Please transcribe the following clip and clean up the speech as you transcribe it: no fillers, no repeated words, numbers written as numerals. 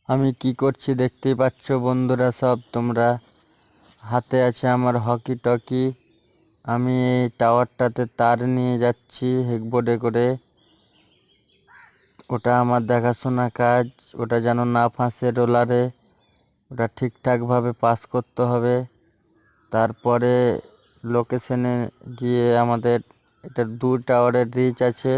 আমি কি করছি দেখতেই পাচ্ছ বন্ধুরা সব তোমরা। হাতে আছে আমার হকি টকি। আমি এই টাওয়ারটাতে তার নিয়ে যাচ্ছি হেকবোর্ডে করে। ওটা আমার দেখাশোনা কাজ, ওটা যেন না ফাঁসে রোলারে। ওটা ঠিকঠাকভাবে পাস করতে হবে। তারপরে লোকেশনে গিয়ে আমাদের এটা 2 টাওয়ারের রিচ আছে,